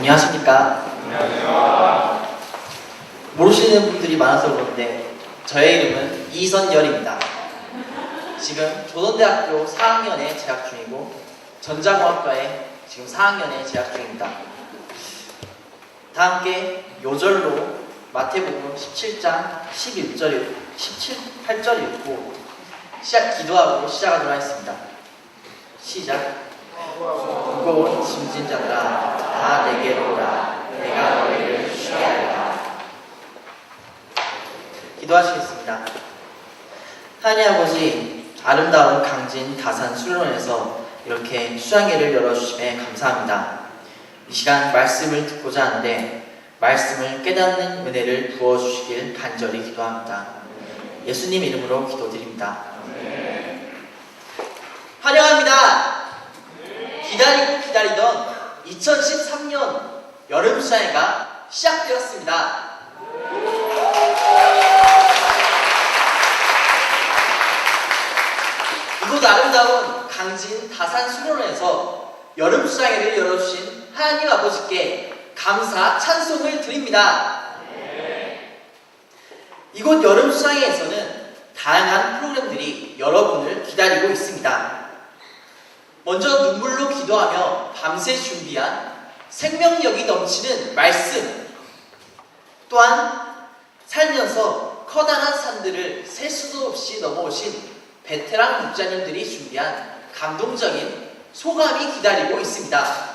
안녕하십니까? 안녕하세요. 모르시는 분들이 많아서 그런데 저의 이름은 이선열입니다. 지금 조선대학교 4학년에 재학 중이고 전자공학과에 지금 4학년에 재학 중입니다. 다 함께 요절로 마태복음 17장 18절 읽고 기도하고 시작하도록 하겠습니다. 시작. 무거운 짐진 자들아 다 내게로 오라. 내가 너희를 쉬게 하리라. 기도하시겠습니다. 하나님 아버지, 아름다운 강진 다산 수련원에서 이렇게 수양회를 열어주심에 감사합니다. 이 시간 말씀을 듣고자 하는데 말씀을 깨닫는 은혜를 부어주시길 간절히 기도합니다. 예수님 이름으로 기도드립니다. 환영합니다. 기다리던 2013년 여름 수양회가 시작되었습니다. 이곳 아름다운 강진 다산 수련원에서 여름 수양회를 열어주신 하나님 아버지께 감사 찬송을 드립니다. 이곳 여름 수양회에서는 다양한 프로그램들이 여러분을 기다리고 있습니다. 먼저 눈물로 기도하며 밤새 준비한 생명력이 넘치는 말씀, 또한 살면서 커다란 산들을 셀 수도 없이 넘어오신 베테랑 목자님들이 준비한 감동적인 소감이 기다리고 있습니다.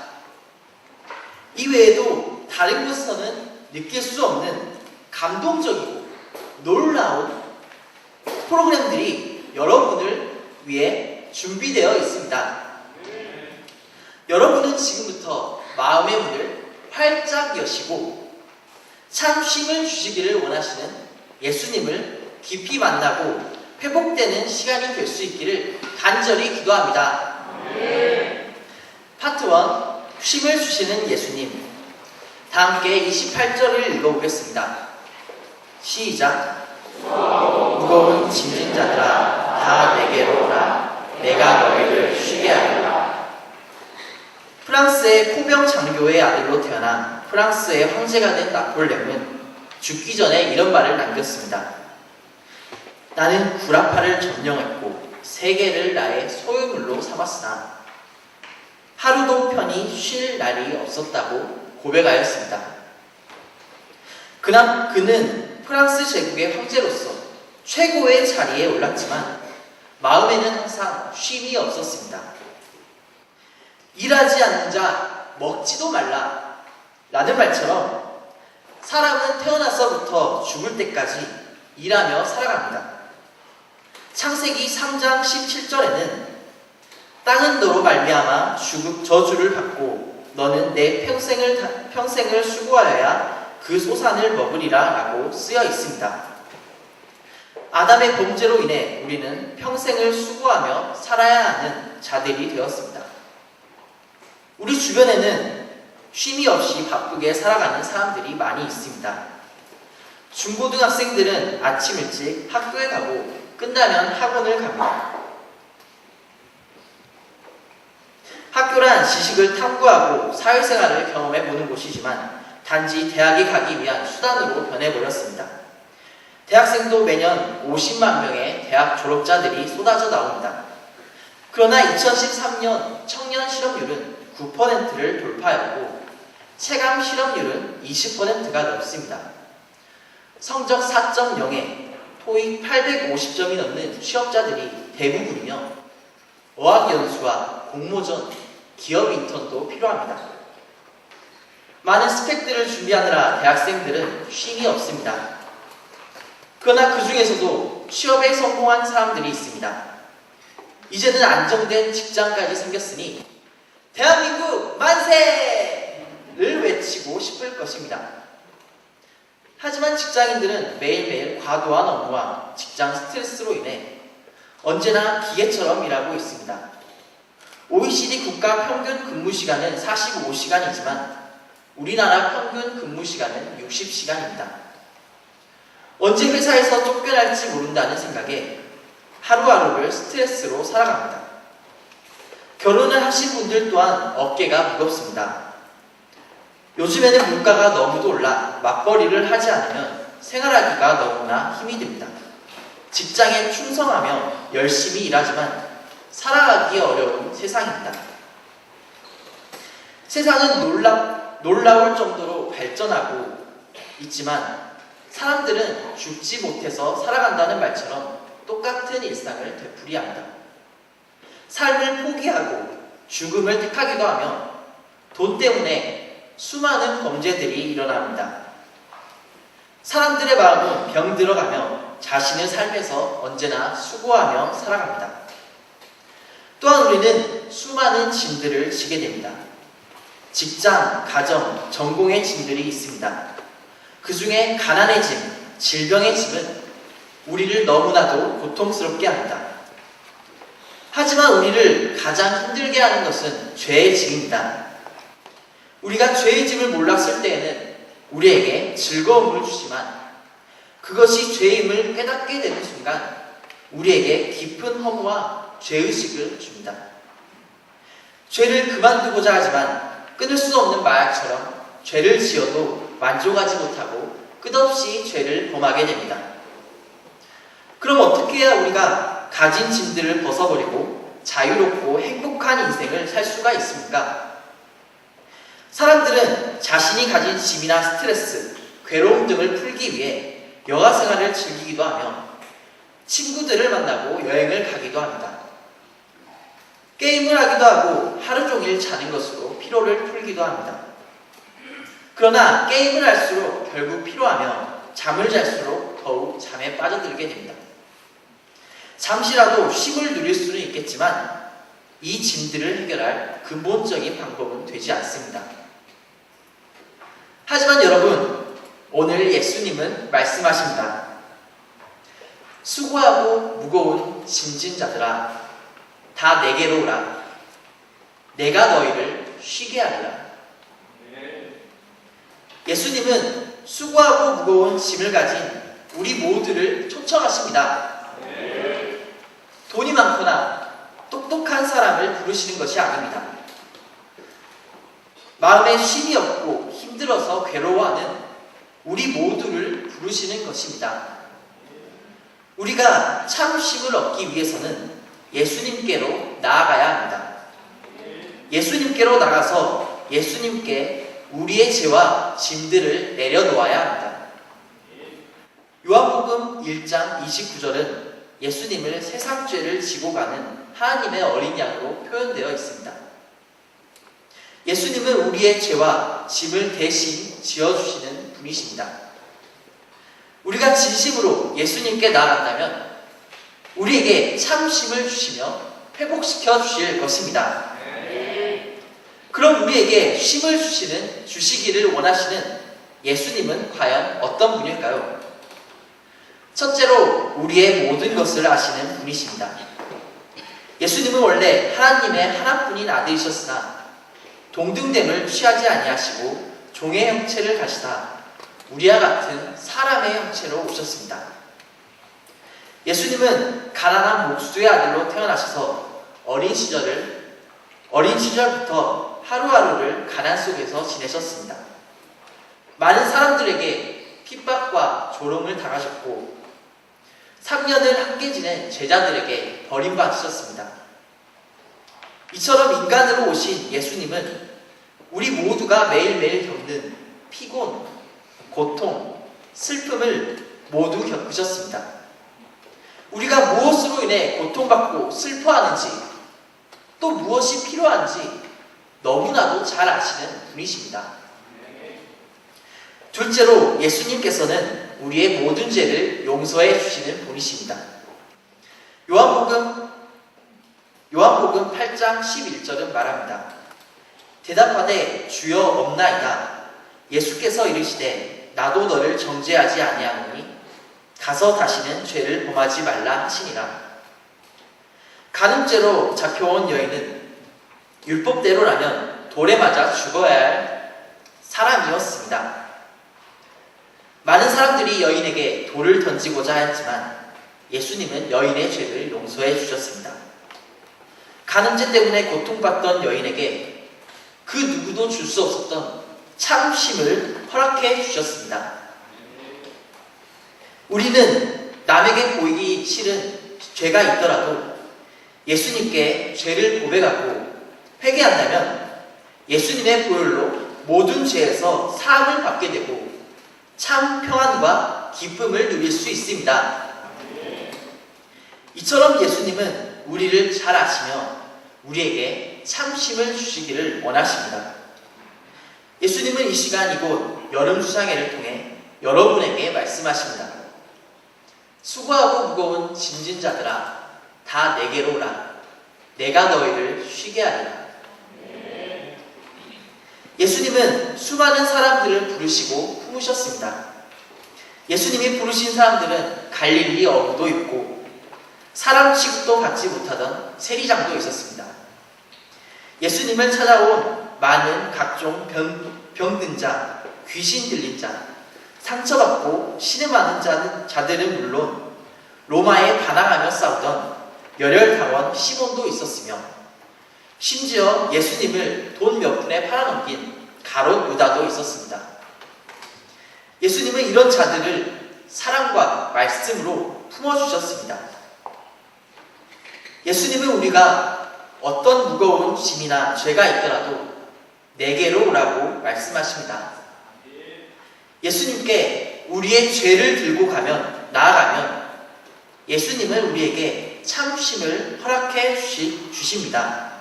이외에도 다른 곳에서는 느낄 수 없는 감동적이고 놀라운 프로그램들이 여러분을 위해 준비되어 있습니다. 여러분은 지금부터 마음의 문을 활짝 여시고 참 쉼을 주시기를 원하시는 예수님을 깊이 만나고 회복되는 시간이 될 수 있기를 간절히 기도합니다. 파트 1, 쉼을 주시는 예수님. 다 함께 28절을 읽어보겠습니다. 시작. 무거운 짐진 자들아 다 내게로 오라. 내가 너희를 쉬게 하리라. 프랑스의 포병 장교의 아들로 태어나 프랑스의 황제가 된 나폴레옹은 죽기 전에 이런 말을 남겼습니다. 나는 구라파를 점령했고 세계를 나의 소유물로 삼았으나 하루도 편히 쉴 날이 없었다고 고백하였습니다. 그는 프랑스 제국의 황제로서 최고의 자리에 올랐지만 마음에는 항상 쉼이 없었습니다. 일하지 않는 자 먹지도 말라 라는 말처럼 사람은 태어나서부터 죽을 때까지 일하며 살아갑니다. 창세기 3장 17절에는 땅은 너로 말미암아 저주를 받고 너는 내 평생을 수고하여야 그 소산을 먹으리라 라고 쓰여 있습니다. 아담의 범죄로 인해 우리는 평생을 수고하며 살아야 하는 자들이 되었습니다. 우리 주변에는 쉼이 없이 바쁘게 살아가는 사람들이 많이 있습니다. 중고등학생들은 아침 일찍 학교에 가고 끝나면 학원을 갑니다. 학교란 지식을 탐구하고 사회생활을 경험해보는 곳이지만 단지 대학에 가기 위한 수단으로 변해버렸습니다. 대학생도 매년 50만 명의 대학 졸업자들이 쏟아져 나옵니다. 그러나 2013년 청년 실업률은 9%를 돌파하였고 체감 실업률은 20%가 넘습니다. 성적 4.0에 토익 850점이 넘는 취업자들이 대부분이며 어학연수와 공모전, 기업 인턴도 필요합니다. 많은 스펙들을 준비하느라 대학생들은 쉼이 없습니다. 그러나 그 중에서도 취업에 성공한 사람들이 있습니다. 이제는 안정된 직장까지 생겼으니 대한민국 만세를 외치고 싶을 것입니다. 하지만 직장인들은 매일매일 과도한 업무와 직장 스트레스로 인해 언제나 기계처럼 일하고 있습니다. OECD 국가 평균 근무 시간은 45시간이지만 우리나라 평균 근무 시간은 60시간입니다. 언제 회사에서 쫓겨날지 모른다는 생각에 하루하루를 스트레스로 살아갑니다. 결혼을 하신 분들 또한 어깨가 무겁습니다. 요즘에는 물가가 너무도 올라 맞벌이를 하지 않으면 생활하기가 너무나 힘이 듭니다. 직장에 충성하며 열심히 일하지만 살아가기 어려운 세상입니다. 세상은 놀라울 정도로 발전하고 있지만 사람들은 죽지 못해서 살아간다는 말처럼 똑같은 일상을 되풀이합니다. 삶을 포기하고 죽음을 택하기도 하며 돈 때문에 수많은 범죄들이 일어납니다. 사람들의 마음은 병들어가며 자신의 삶에서 언제나 수고하며 살아갑니다. 또한 우리는 수많은 짐들을 지게 됩니다. 직장, 가정, 전공의 짐들이 있습니다. 그 중에 가난의 짐, 질병의 짐은 우리를 너무나도 고통스럽게 합니다. 하지만 우리를 가장 힘들게 하는 것은 죄의 짐입니다. 우리가 죄의 짐을 몰랐을 때에는 우리에게 즐거움을 주지만 그것이 죄임을 깨닫게 되는 순간 우리에게 깊은 허무와 죄의식을 줍니다. 죄를 그만두고자 하지만 끊을 수 없는 마약처럼 죄를 지어도 만족하지 못하고 끝없이 죄를 범하게 됩니다. 그럼 어떻게 해야 우리가 가진 짐들을 벗어버리고 자유롭고 행복한 인생을 살 수가 있습니까? 사람들은 자신이 가진 짐이나 스트레스, 괴로움 등을 풀기 위해 여가 생활을 즐기기도 하며 친구들을 만나고 여행을 가기도 합니다. 게임을 하기도 하고 하루 종일 자는 것으로 피로를 풀기도 합니다. 그러나 게임을 할수록 결국 피로하며 잠을 잘수록 더욱 잠에 빠져들게 됩니다. 잠시라도 쉼을 누릴 수는 있겠지만 이 짐들을 해결할 근본적인 방법은 되지 않습니다. 하지만 여러분, 오늘 예수님은 말씀하십니다. 수고하고 무거운 짐진 자들아, 다 내게로 오라. 내가 너희를 쉬게 하리라. 예수님은 수고하고 무거운 짐을 가진 우리 모두를 초청하십니다. 돈이 많거나 똑똑한 사람을 부르시는 것이 아닙니다. 마음에 쉼이 없고 힘들어서 괴로워하는 우리 모두를 부르시는 것입니다. 우리가 참 쉼을 얻기 위해서는 예수님께로 나아가야 합니다. 예수님께로 나가서 예수님께 우리의 죄와 짐들을 내려놓아야 합니다. 요한복음 1장 29절은 예수님을 세상 죄를 지고 가는 하나님의 어린 양으로 표현되어 있습니다. 예수님은 우리의 죄와 짐을 대신 지어주시는 분이십니다. 우리가 진심으로 예수님께 나아간다면 우리에게 참심을 주시며 회복시켜 주실 것입니다. 그럼 우리에게 쉼을 주시기를 원하시는 예수님은 과연 어떤 분일까요? 첫째로 우리의 모든 것을 아시는 분이십니다. 예수님은 원래 하나님의 하나뿐인 아들이셨으나 동등됨을 취하지 아니하시고 종의 형체를 가지사 우리와 같은 사람의 형체로 오셨습니다. 예수님은 가난한 목수의 아들로 태어나셔서 어린 시절부터 하루하루를 가난 속에서 지내셨습니다. 많은 사람들에게 핍박과 조롱을 당하셨고 3년을 함께 지낸 제자들에게 버림받으셨습니다. 이처럼 인간으로 오신 예수님은 우리 모두가 매일매일 겪는 피곤, 고통, 슬픔을 모두 겪으셨습니다. 우리가 무엇으로 인해 고통받고 슬퍼하는지 또 무엇이 필요한지 너무나도 잘 아시는 분이십니다. 둘째로 예수님께서는 우리의 모든 죄를 용서해 주시는 분이십니다. 요한복음 8장 11절은 말합니다. 대답하되 주여 없나이다. 예수께서 이르시되 나도 너를 정죄하지 아니하노니 가서 다시는 죄를 범하지 말라 하시니라. 간음죄로 잡혀온 여인은 율법대로라면 돌에 맞아 죽어야 할 사람이었습니다. 많은 사람들이 여인에게 돌을 던지고자 했지만 예수님은 여인의 죄를 용서해 주셨습니다. 간음죄 때문에 고통받던 여인에게 그 누구도 줄 수 없었던 참으심을 허락해 주셨습니다. 우리는 남에게 보이기 싫은 죄가 있더라도 예수님께 죄를 고백하고 회개한다면 예수님의 보혈로 모든 죄에서 사함을 받게 되고 참 평안과 기쁨을 누릴 수 있습니다. 이처럼 예수님은 우리를 잘 아시며 우리에게 참심을 주시기를 원하십니다. 예수님은 이 시간 이곳 여름 수상회를 통해 여러분에게 말씀하십니다. 수고하고 무거운 짐진 자들아 다 내게로 오라. 내가 너희를 쉬게 하리라. 예수님은 수많은 사람들을 부르시고 품으셨습니다. 예수님이 부르신 사람들은 갈릴리 어부도 있고 사람 취급도 받지 못하던 세리장도 있었습니다. 예수님을 찾아온 많은 각종 병든 자, 귀신 들린 자, 상처받고 신음하는 자들은 물론 로마에 반항하며 싸우던 열혈당원 시몬도 있었으며 심지어 예수님을 돈 몇 푼에 팔아넘긴 가롯 유다도 있었습니다. 예수님은 이런 자들을 사랑과 말씀으로 품어주셨습니다. 예수님은 우리가 어떤 무거운 짐이나 죄가 있더라도 내게로 오라고 말씀하십니다. 예수님께 우리의 죄를 들고 나아가면 예수님은 우리에게 참으심을 허락해 주십니다.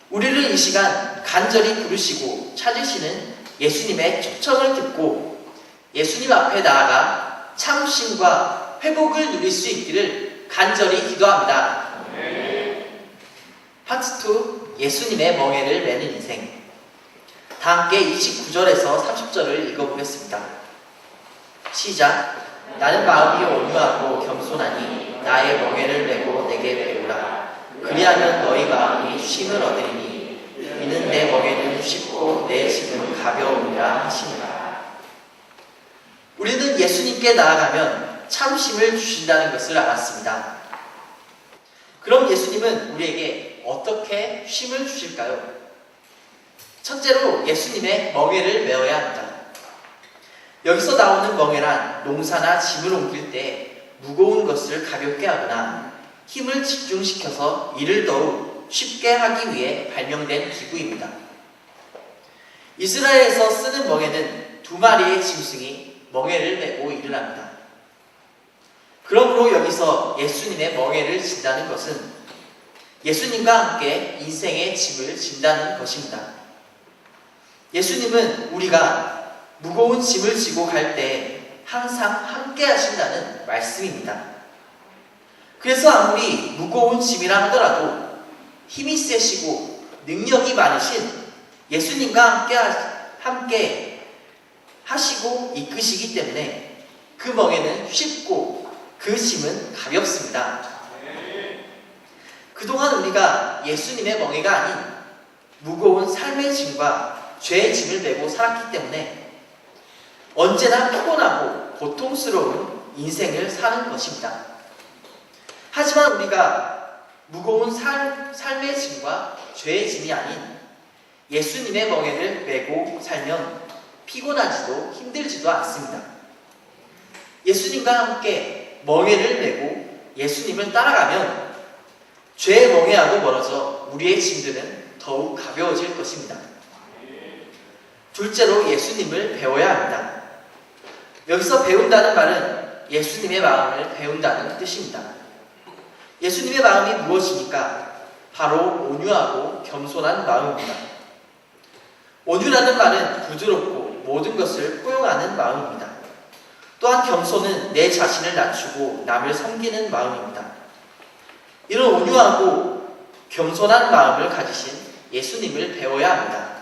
우리를 이 시간 간절히 부르시고 찾으시는 예수님의 초청을 듣고 예수님 앞에 나아가 참으심과 회복을 누릴 수 있기를 간절히 기도합니다. 파트 2 예수님의 멍에를 매는 인생. 다 함께 29절에서 30절을 읽어보겠습니다. 시작. 나는 마음이 온유하고 겸손하니 나의 멍에를 메고 내게 배우라. 그리하면 너희 마음이 쉼을 얻으리니 이는 내 멍에는 쉽고 내 짐은 가벼우니라 하시니라. 우리는 예수님께 나아가면 참심을 주신다는 것을 알았습니다. 그럼 예수님은 우리에게 어떻게 쉼을 주실까요? 첫째로 예수님의 멍에를 메어야 합니다. 여기서 나오는 멍에란 농사나 짐을 옮길 때 무거운 것을 가볍게 하거나 힘을 집중시켜서 일을 더욱 쉽게 하기 위해 발명된 기구입니다. 이스라엘에서 쓰는 멍에는 2마리의 짐승이 멍에를 메고 일을 합니다. 그러므로 여기서 예수님의 멍에를 진다는 것은 예수님과 함께 인생의 짐을 진다는 것입니다. 예수님은 우리가 무거운 짐을 지고 갈 때 항상 함께 하신다는 말씀입니다. 그래서 아무리 무거운 짐이라 하더라도 힘이 세시고 능력이 많으신 예수님과 함께 하시고 이끄시기 때문에 그 멍에는 쉽고 그 짐은 가볍습니다. 그동안 우리가 예수님의 멍에가 아닌 무거운 삶의 짐과 죄의 짐을 메고 살았기 때문에 언제나 피곤하고 고통스러운 인생을 사는 것입니다. 하지만 우리가 무거운 삶의 짐과 죄의 짐이 아닌 예수님의 멍에를 메고 살면 피곤하지도 힘들지도 않습니다. 예수님과 함께 멍에를 메고 예수님을 따라가면 죄의 멍에하고 멀어져 우리의 짐들은 더욱 가벼워질 것입니다. 둘째로 예수님을 배워야 합니다. 여기서 배운다는 말은 예수님의 마음을 배운다는 뜻입니다. 예수님의 마음이 무엇입니까? 바로 온유하고 겸손한 마음입니다. 온유라는 말은 부드럽고 모든 것을 포용하는 마음입니다. 또한 겸손은 내 자신을 낮추고 남을 섬기는 마음입니다. 이런 온유하고 겸손한 마음을 가지신 예수님을 배워야 합니다.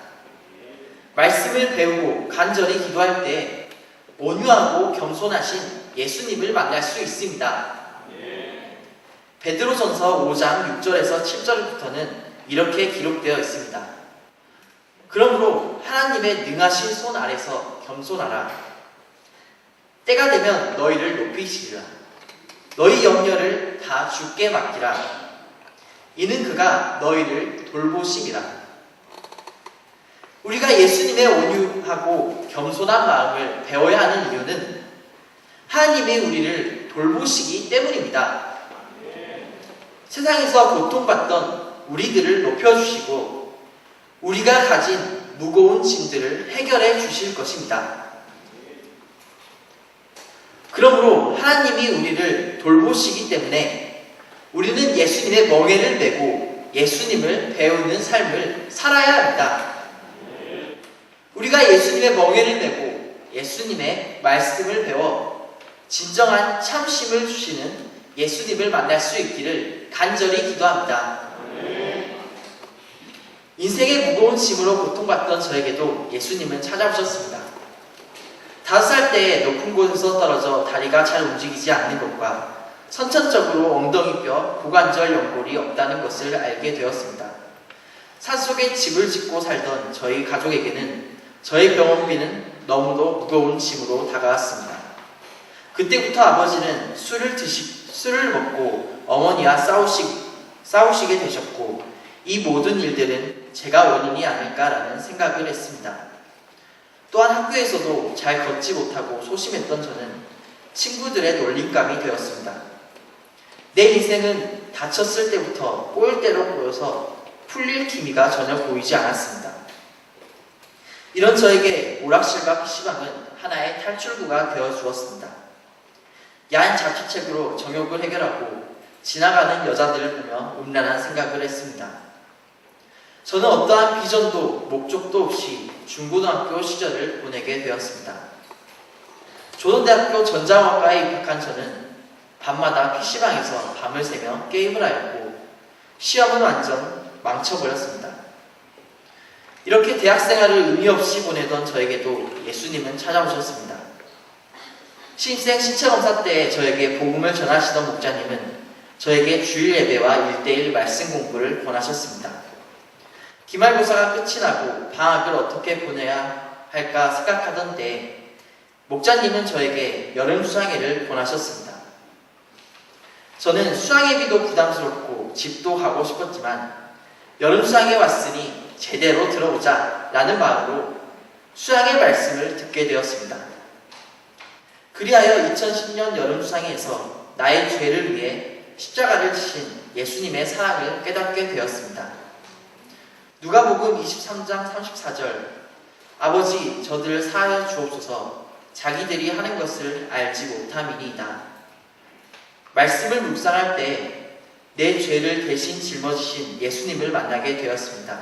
말씀을 배우고 간절히 기도할 때 온유하고 겸손하신 예수님을 만날 수 있습니다. 베드로전서 5장 6절에서 7절부터는 이렇게 기록되어 있습니다. 그러므로 하나님의 능하신 손 아래서 겸손하라. 때가 되면 너희를 높이시리라. 너희 염려를 다 주께 맡기라. 이는 그가 너희를 돌보심이라. 우리가 예수님의 온유하고 겸손한 마음을 배워야 하는 이유는 하나님이 우리를 돌보시기 때문입니다. 세상에서 고통받던 우리들을 높여주시고 우리가 가진 무거운 짐들을 해결해 주실 것입니다. 그러므로 하나님이 우리를 돌보시기 때문에 우리는 예수님의 멍에를 메고 예수님을 배우는 삶을 살아야 합니다. 우리가 예수님의 멍에를 메고 예수님의 말씀을 배워 진정한 참심을 주시는 예수님을 만날 수 있기를 간절히 기도합니다. 인생의 무거운 짐으로 고통받던 저에게도 예수님은 찾아오셨습니다. 5살 때 높은 곳에서 떨어져 다리가 잘 움직이지 않는 것과 선천적으로 엉덩이뼈, 고관절 연골이 없다는 것을 알게 되었습니다. 산속에 집을 짓고 살던 저희 가족에게는 저의 병원비는 너무도 무거운 짐으로 다가왔습니다. 그때부터 아버지는 술을 먹고 어머니와 싸우시게 되셨고 이 모든 일들은 제가 원인이 아닐까라는 생각을 했습니다. 또한 학교에서도 잘 걷지 못하고 소심했던 저는 친구들의 놀림감이 되었습니다. 내 인생은 다쳤을 때부터 꼬일 대로 꼬여서 풀릴 기미가 전혀 보이지 않았습니다. 이런 저에게 오락실과 PC방은 하나의 탈출구가 되어 주었습니다. 야한 자취책으로 정욕을 해결하고 지나가는 여자들을 보며 음란한 생각을 했습니다. 저는 어떠한 비전도 목적도 없이 중고등학교 시절을 보내게 되었습니다. 조선대학교 전자학과에 입학한 저는 밤마다 PC방에서 밤을 새며 게임을 하였고 시험은 완전 망쳐버렸습니다. 이렇게 대학생활을 의미 없이 보내던 저에게도 예수님은 찾아오셨습니다. 신입생 신체검사 때 저에게 복음을 전하시던 목자님은 저에게 주일 예배와 1:1 말씀 공부를 권하셨습니다. 기말고사가 끝이 나고 방학을 어떻게 보내야 할까 생각하던 때에 목자님은 저에게 여름 수양회를 권하셨습니다. 저는 수양회비도 부담스럽고 집도 가고 싶었지만 여름 수양회 왔으니 제대로 들어보자 라는 마음으로 수양회 말씀을 듣게 되었습니다. 그리하여 2010년 여름 수양회에서 나의 죄를 위해 십자가를 지신 예수님의 사랑을 깨닫게 되었습니다. 누가복음 23장 34절 아버지 저들을 사하여 주옵소서 자기들이 하는 것을 알지 못함이니이다. 말씀을 묵상할 때 내 죄를 대신 짊어지신 예수님을 만나게 되었습니다.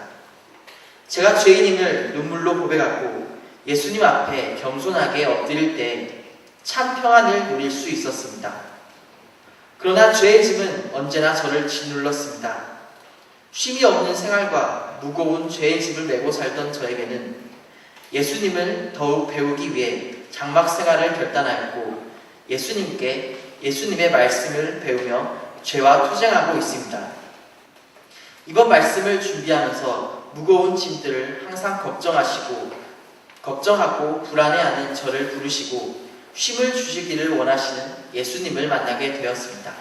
제가 죄인임을 눈물로 고백하고 예수님 앞에 겸손하게 엎드릴 때 참 평안을 누릴 수 있었습니다. 그러나 죄의 짐은 언제나 저를 짓눌렀습니다. 쉼이 없는 생활과 무거운 죄의 짐을 메고 살던 저에게는 예수님을 더욱 배우기 위해 장막 생활을 결단하였고 예수님의 말씀을 배우며 죄와 투쟁하고 있습니다. 이번 말씀을 준비하면서 무거운 짐들을 항상 걱정하고 불안해하는 저를 부르시고 쉼을 주시기를 원하시는 예수님을 만나게 되었습니다.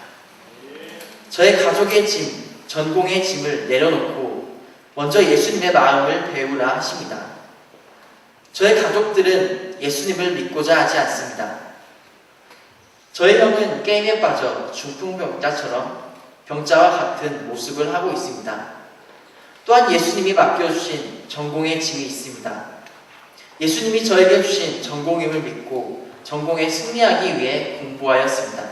저의 가족의 짐, 전공의 짐을 내려놓고 먼저 예수님의 마음을 배우라 하십니다. 저의 가족들은 예수님을 믿고자 하지 않습니다. 저의 형은 게임에 빠져 중풍병자처럼 병자와 같은 모습을 하고 있습니다. 또한 예수님이 맡겨주신 전공의 짐이 있습니다. 예수님이 저에게 주신 전공임을 믿고 전공에 승리하기 위해 공부하였습니다.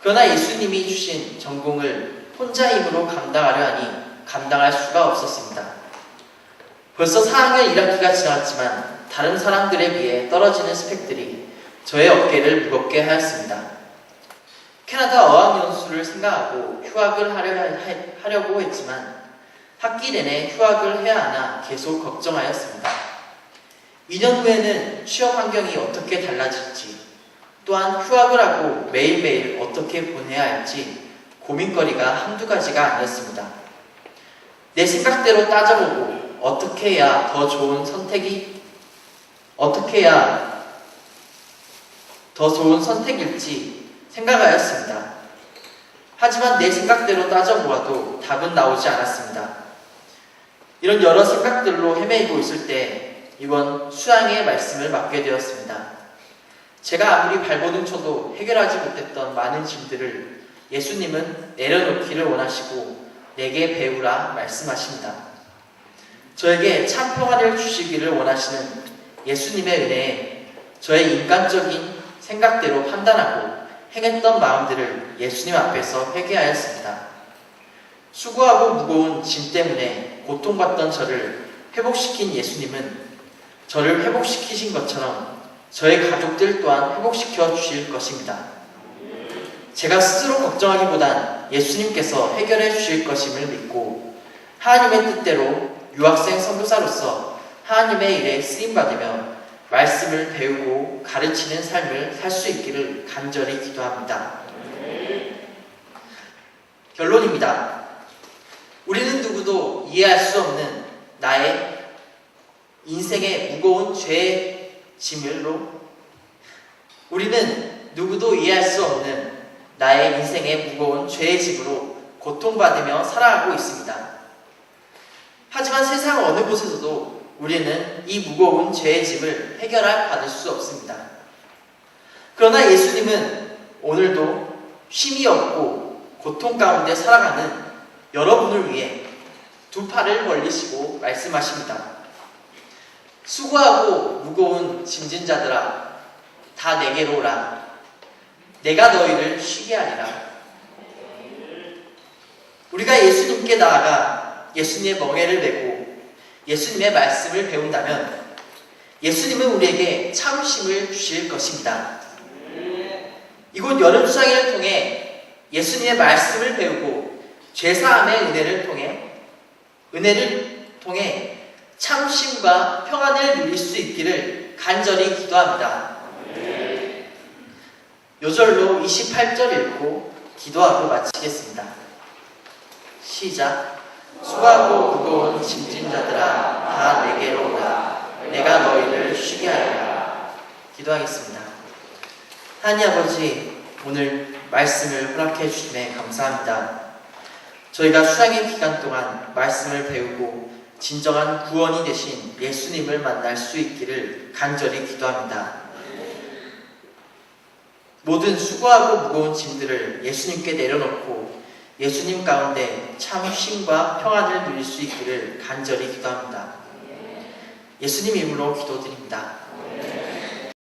그러나 예수님이 주신 전공을 혼자 힘으로 감당하려 하니 감당할 수가 없었습니다. 벌써 4학년 1학기가 지났지만 다른 사람들에 비해 떨어지는 스펙들이 저의 어깨를 무겁게 하였습니다. 캐나다 어학연수를 생각하고 휴학을 하려고 했지만 학기 내내 휴학을 해야 하나 계속 걱정하였습니다. 2년 후에는 취업 환경이 어떻게 달라질지 또한 휴학을 하고 매일매일 어떻게 보내야 할지 고민거리가 한두 가지가 아니었습니다. 내 생각대로 따져보고 어떻게 해야 더 좋은 선택일지 생각하였습니다. 하지만 내 생각대로 따져보아도 답은 나오지 않았습니다. 이런 여러 생각들로 헤매고 있을 때 이번 수양의 말씀을 맡게 되었습니다. 제가 아무리 발버둥 쳐도 해결하지 못했던 많은 짐들을 예수님은 내려놓기를 원하시고 내게 배우라 말씀하십니다. 저에게 참 평안을 주시기를 원하시는 예수님의 은혜에 저의 인간적인 생각대로 판단하고 행했던 마음들을 예수님 앞에서 회개하였습니다. 수고하고 무거운 짐 때문에 고통받던 저를 회복시킨 예수님은 저를 회복시키신 것처럼 저의 가족들 또한 회복시켜 주실 것입니다. 제가 스스로 걱정하기보단 예수님께서 해결해 주실 것임을 믿고 하나님의 뜻대로 유학생 선교사로서 하나님의 일에 쓰임받으며 말씀을 배우고 가르치는 삶을 살 수 있기를 간절히 기도합니다. 결론입니다. 우리는 누구도 이해할 수 없는 나의 인생의 무거운 죄의 짐으로 우리는 누구도 이해할 수 없는 나의 인생의 무거운 죄의 짐으로 고통받으며 살아가고 있습니다. 하지만 세상 어느 곳에서도 우리는 이 무거운 죄의 짐을 받을 수 없습니다. 그러나 예수님은 오늘도 쉼이 없고 고통 가운데 살아가는 여러분을 위해 두 팔을 벌리시고 말씀하십니다. 수고하고 무거운 짐진 자들아 다 내게로 오라. 내가 너희를 쉬게 하리라. 우리가 예수님께 나아가 예수님의 멍에를 메고 예수님의 말씀을 배운다면 예수님은 우리에게 참으심을 주실 것입니다. 이곳 여름 수양회를 통해 예수님의 말씀을 배우고 죄사함의 은혜를 통해 참으심과 평안을 누릴 수 있기를 간절히 기도합니다. 요절로 28절 읽고 기도하고 마치겠습니다. 시작. 수고하고 무거운 짐진 자들아 다 내게로 오라. 내가 너희를 쉬게 하리라. 기도하겠습니다. 하나님 아버지, 오늘 말씀을 허락해 주심에 감사합니다. 저희가 수양의 기간 동안 말씀을 배우고 진정한 구원이 되신 예수님을 만날 수 있기를 간절히 기도합니다. 모든 수고하고 무거운 짐들을 예수님께 내려놓고 예수님 가운데 참 쉼과 평안을 누릴 수 있기를 간절히 기도합니다. 예수님 이름으로 기도드립니다.